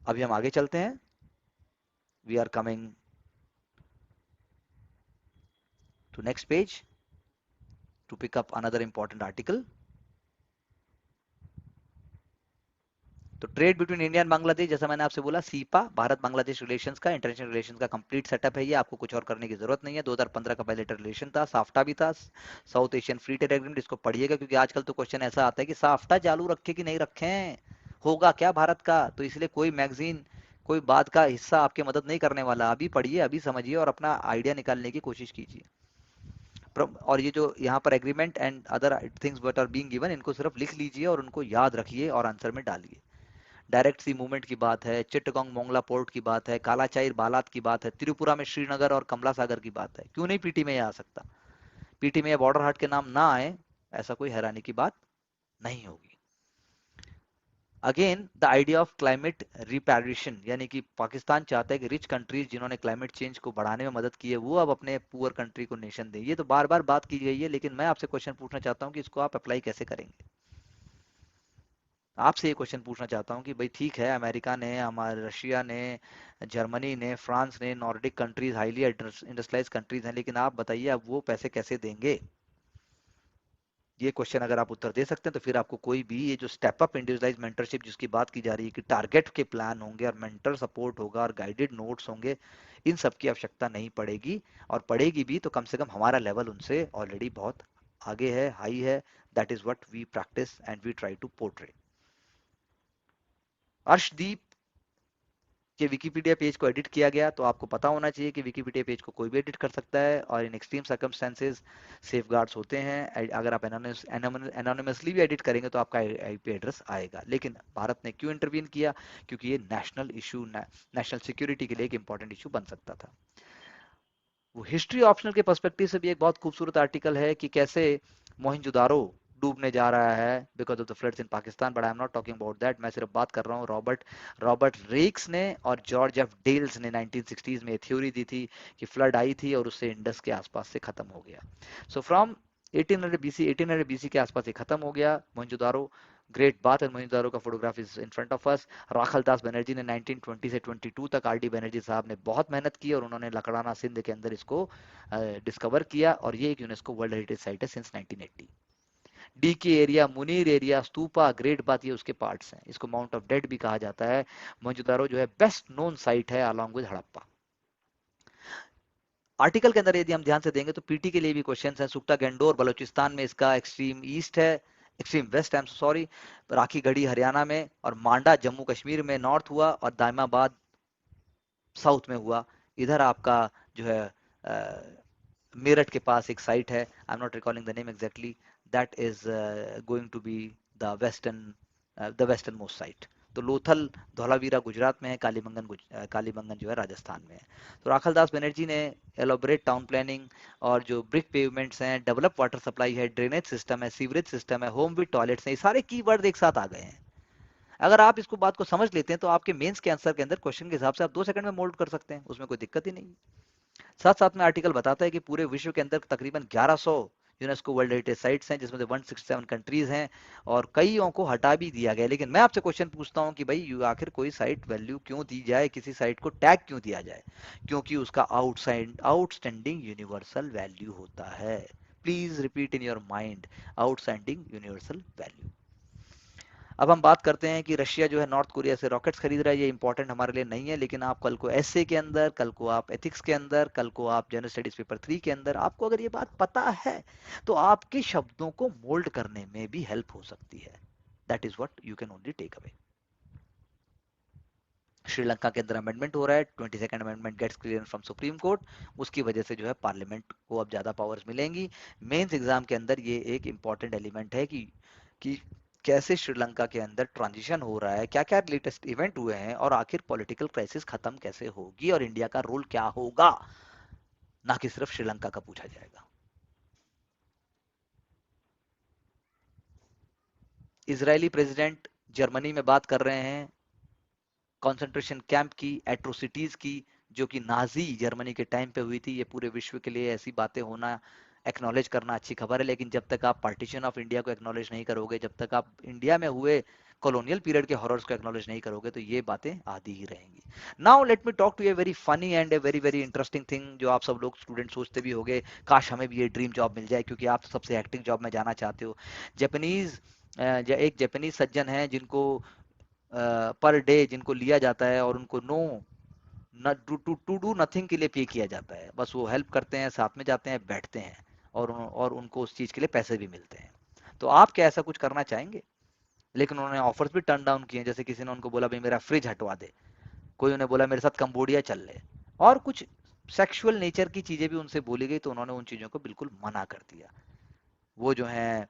[SPEAKER 1] अभी हम आगे चलते हैं। We are coming to next page to pick up another important article. तो trade between India and Bangladesh, जैसा मैंने आपसे बोला, सीपा भारत बांग्लादेश रिलेशंस का, इंटरनेशनल रिलेशंस का कंप्लीट सेटअप है ये, आपको कुछ और करने की जरूरत नहीं है। 2015 का बायलैटरल रिलेशन था, साफ्टा भी था, south Asian free trade agreement. इसको पढ़िएगा क्योंकि आजकल तो क्वेश्चन ऐसा आता है कि साफ्टा चालू रखे कि नहीं रखें, होगा क्या भारत का। तो इसलिए कोई मैगजीन, कोई बात का हिस्सा आपकी मदद नहीं करने वाला। अभी पढ़िए, अभी समझिए और अपना आइडिया निकालने की कोशिश कीजिए। और ये जो यहाँ पर agreement and other things what are being given, इनको सिर्फ लिख लीजिए और उनको याद रखिए और आंसर में डालिए। डायरेक्ट सी मूवमेंट की बात है, चिट्टगोंग मोंगला पोर्ट की बात है, कालाचाइर बालात की बात है, त्रिपुरा में श्रीनगर और कमला सागर की बात है। क्यों नहीं पीटी में ये आ सकता? पीटी में बॉर्डर हाट के नाम ना आए, ऐसा कोई हैरानी की बात नहीं होगी। Again the idea of climate reparation, यानी कि पाकिस्तान चाहता है कि रिच कंट्रीज जिन्होंने क्लाइमेट चेंज को बढ़ाने में मदद की है वो अब अपने पुअर कंट्री को नेशन दें। ये तो बार बार बात की गई है, लेकिन मैं आपसे क्वेश्चन पूछना चाहता हूं कि इसको आप अप्लाई कैसे करेंगे। आपसे ये क्वेश्चन पूछना चाहता हूँ कि भाई ठीक है, अमेरिका ने, हमारे रशिया ने, जर्मनी ने, फ्रांस ने, Nordic countries highly industrialise countries हैं, लेकिन आप बताइए अब वो पैसे कैसे देंगे। ये क्वेश्चन अगर आप उत्तर दे सकते हैं तो फिर आपको कोई भी ये जो स्टेप अप इंडिविजुअलाइज्ड मेंटरशिप जिसकी बात की जा रही है कि टारगेट के प्लान होंगे और मेंटर सपोर्ट होगा और गाइडेड नोट्स होंगे, इन सब की आवश्यकता नहीं पड़ेगी। और पड़ेगी भी तो कम से कम हमारा लेवल उनसे ऑलरेडी बहुत आगे है, हाई है। That is what we practice and we try to portray. Arshdeep कि विकिपीडिया पेज को एडिट किया गया, तो आपको पता होना चाहिए कि विकिपीडिया पेज को कोई भी एडिट कर सकता है और इन एक्सट्रीम सर्कमस्टेंसेज सेफगार्ड्स होते हैं। अगर आप एनोनिमसली भी एडिट करेंगे तो आपका आईपी एड्रेस आएगा। लेकिन भारत ने क्यों इंटरवीन किया? क्योंकि ये नेशनल इशू, नेशनल सिक्योरिटी के लिए एक इंपॉर्टेंट इशू बन सकता था। वो हिस्ट्री ऑप्शनल के पर्सपेक्टिव से भी एक बहुत खूबसूरत आर्टिकल है कि कैसे मोहनजोदारो डूबने जा रहा है because of the floods in Pakistan, but I am not talking about that. मैं सिर्फ बात कर रहा हूँ रॉबर्ट रॉबर्ट रेक्स ने और जॉर्ज एफ डेल्स ने 1960s में थ्योरी दी थी कि फ्लड आई थी और उससे इंडस के आसपास से खत्म हो गया। सो फ्रॉम 1800 बीसी के आसपास ये खत्म हो गया मोहनजोदारो। ग्रेट बात है, मोहनजोदारो का photograph is in front of us. Rakhal Das Banerjee ने 1920 से 22 तक, आर डी बनर्जी साहब ने बहुत मेहनत की और उन्होंने लकड़ाना सिंध के अंदर इसको डिस्कवर किया और ये एक यूनेस्को वर्ल्ड हेरिटेज साइट है सिंस 1980। डी के area, Munir area, stupa, great बात ये उसके पार्ट्स हैं। इसको माउंट ऑफ डेड भी कहा जाता है। मोहनजोदारो जो है बेस्ट नोन साइट है अलॉन्ग विद हड़प्पा। आर्टिकल के अंदर यदि हम ध्यान से देंगे तो पीटी के लिए भी क्वेश्चन है। सुक्ता गेंडोर बलोचिस्तान में इसका एक्सट्रीम ईस्ट है, extreme west, I am sorry. Rakhigarhi Haryana में और मांडा जम्मू कश्मीर में नॉर्थ हुआ और दाइमाबाद साउथ में हुआ। इधर आपका जो है मेरठ के पास एक साइट है, I am not recalling the name exactly, that is going to be the western most site. तो लोथल धौलावीरा गुजरात में है, कालीबंगन जो है राजस्थान में है। तो राखल दास बनर्जी ने एलोबरेट टाउन प्लानिंग और जो ब्रिक पेवमेंट्स हैं, डेवलप वाटर सप्लाई है, ड्रेनेज सिस्टम है, सीवरेज सिस्टम है, होम विद टॉयलेट्स हैं, ये सारे कीवर्ड एक साथ आ गए हैं। अगर आप इसको बात को समझ लेते हैं तो आपके मेंस के आंसर के अंदर क्वेश्चन के हिसाब से आप 2 सेकंड में मोल्ड कर सकते हैं, उसमें कोई दिक्कत ही नहीं। साथ साथ में आर्टिकल बताता है कि पूरे विश्व के अंदर तकरीबन 1100 यूनेस्को वर्ल्ड हेरिटेज साइट्स हैं जिसमें से 167 कंट्रीज हैं और कईयों को हटा भी दिया गया। लेकिन मैं आपसे क्वेश्चन पूछता हूं कि भाई आखिर कोई साइट वैल्यू क्यों दी जाए, किसी साइट को टैग क्यों दिया जाए? क्योंकि उसका आउटस्टैंडिंग यूनिवर्सल वैल्यू होता है। Please repeat in your mind, outstanding universal value. अब हम बात करते हैं कि रशिया जो है नॉर्थ कोरिया से रॉकेट्स खरीद रहा है। ये इंपॉर्टेंट हमारे लिए नहीं है, लेकिन आप कल को एसए के अंदर, कल को आप एथिक्स के अंदर, कल को आप जनरल स्टडीज पेपर 3 के अंदर आपको अगर ये बात पता है तो आपके शब्दों को मोल्ड करने में भी हेल्प हो सकती है। That is what you can only take away. Sri Lanka के अंदर अमेंडमेंट हो रहा है, 22nd amendment gets clearance from supreme court. उसकी वजह से जो है पार्लियामेंट को अब ज्यादा पावर्स मिलेंगी। मेंस एग्जाम के अंदर ये एक इंपॉर्टेंट एलिमेंट है कि कैसे श्रीलंका के अंदर ट्रांजिशन हो रहा है, क्या क्या लेटेस्ट इवेंट हुए हैं और आखिर पॉलिटिकल क्राइसिस खत्म कैसे होगी और इंडिया का रोल क्या होगा, ना कि सिर्फ श्रीलंका का पूछा जाएगा। इजरायली प्रेसिडेंट जर्मनी में बात कर रहे हैं कॉन्सेंट्रेशन कैंप की, एट्रोसिटीज की, जो कि नाजी जर्मनी के टाइम पे हुई थी। ये पूरे विश्व के लिए ऐसी बातें होना, एक्नॉलेज करना अच्छी खबर है। लेकिन जब तक आप पार्टीशन ऑफ इंडिया को एक्नॉलेज नहीं करोगे, जब तक आप इंडिया में हुए कॉलोनियल पीरियड के हॉरर्स को एक्नॉलेज नहीं करोगे, तो ये बातें आती ही रहेंगी। Now let me talk to a very funny and a very very interesting thing, जो आप सब लोग स्टूडेंट सोचते भी होंगे काश हमें भी ये ड्रीम जॉब मिल जाए, क्योंकि आप तो सबसे हेक्टिक जॉब में जाना चाहते हो। जापानीज एक जापानीज सज्जन है जिनको पर डे जिनको लिया जाता है और उनको टू डू नथिंग के लिए पे किया जाता है। बस वो हेल्प करते हैं, साथ में जाते हैं, बैठते हैं और उनको उस चीज के लिए पैसे भी मिलते हैं। तो आप क्या ऐसा कुछ करना चाहेंगे? लेकिन उन्होंने ऑफर्स भी टर्न डाउन किए, जैसे किसी ने उनको बोला भाई मेरा फ्रिज हटवा दे, कोई उन्हें बोला मेरे साथ कंबोडिया चल ले, और कुछ सेक्सुअल नेचर की चीजें भी उनसे बोली गई तो उन्होंने उन चीजों को बिल्कुल मना कर दिया। वो जो है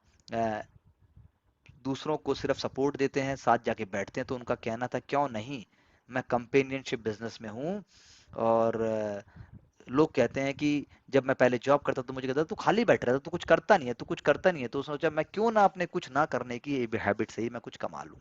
[SPEAKER 1] दूसरों को सिर्फ सपोर्ट देते हैं, साथ जाके बैठते हैं। तो उनका कहना था क्यों नहीं, मैं कंपेनियनशिप बिजनेस में हूँ। और लोग कहते हैं कि जब मैं पहले जॉब करता तो मुझे कहता तू खाली बैठ रहा था, तू कुछ करता नहीं है, तू कुछ करता नहीं है। तो सोचा मैं क्यों ना अपने कुछ ना करने की हैबिट से ही मैं कुछ कमा लूं।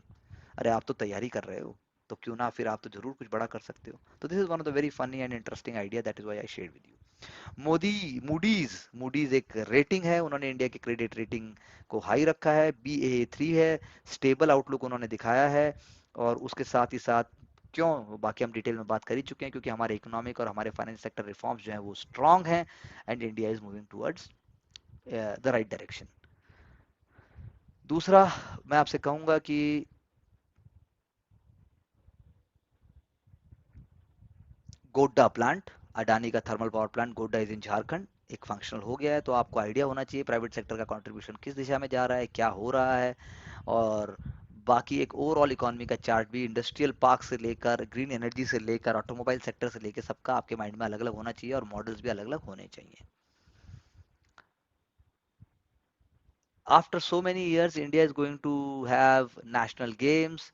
[SPEAKER 1] अरे आप तो तैयारी कर रहे हो, तो क्यों ना फिर आप तो जरूर कुछ बड़ा कर सकते हो। तो this is one of the very funny and interesting idea, that is why I share with you. Modi Moody's Moody's एक रेटिंग है, उन्होंने इंडिया की क्रेडिट रेटिंग को हाई रखा है, Baa3 है। स्टेबल आउटलुक उन्होंने दिखाया है। और उसके साथ ही साथ क्यों, बाकी हम डिटेल में बात कर ही चुके हैं, क्योंकि हमारे इकोनॉमिक और हमारे फाइनेंस सेक्टर रिफॉर्म्स जो हैं वो स्ट्रांग हैं and India is moving towards the right direction. दूसरा, मैं आपसे कहूंगा कि गोड्डा प्लांट, अडानी का thermal power plant Godda is in Jharkhand, एक फंक्शनल हो गया है। तो आपको आइडिया होना चाहिए प्राइवेट सेक्टर का कंट्रीब्यूशन किस दिशा में जा रहा है, क्या हो रहा है। और बाकी एक ओवरऑल इकोनॉमी का चार्ट भी, इंडस्ट्रियल पार्क से लेकर ग्रीन एनर्जी से लेकर ऑटोमोबाइल सेक्टर से लेकर सबका आपके माइंड में अलग अलग होना चाहिए और मॉडल्स भी अलग अलग होने चाहिए। After so many years, India is going to have national games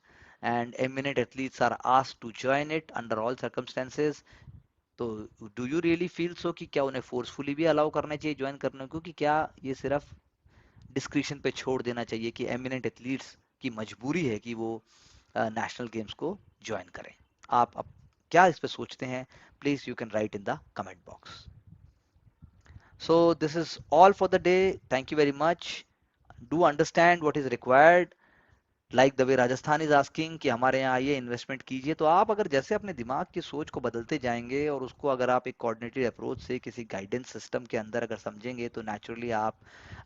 [SPEAKER 1] and eminent athletes are asked to join it under all circumstances. तो do you really feel so कि क्या उन्हें फोर्सफुली भी अलाउ करना चाहिए ज्वाइन करने को, कि क्या ये सिर्फ डिस्क्रिशन पे छोड़ देना चाहिए कि एमिनेंट एथलीट्स की मजबूरी है कि वो नेशनल गेम्स को ज्वाइन करें। आप अब क्या इस पे सोचते हैं, please you can write in the comment box. So this is all for the day, thank you very much. Do understand what is required, like the way Rajasthan is asking कि हमारे यहाँ आइए इन्वेस्टमेंट कीजिए। तो आप अगर जैसे अपने दिमाग की सोच को बदलते जाएंगे और उसको अगर आप एक कोऑर्डिनेटेड अप्रोच से किसी गाइडेंस सिस्टम के अंदर अगर समझेंगे, तो नेचुरली आप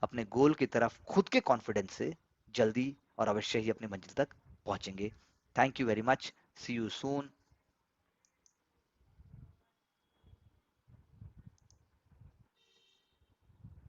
[SPEAKER 1] अपने गोल की तरफ खुद के कॉन्फिडेंस से जल्दी और अवश्य ही अपनी मंजिल तक पहुंचेंगे। Thank you very much, see you soon,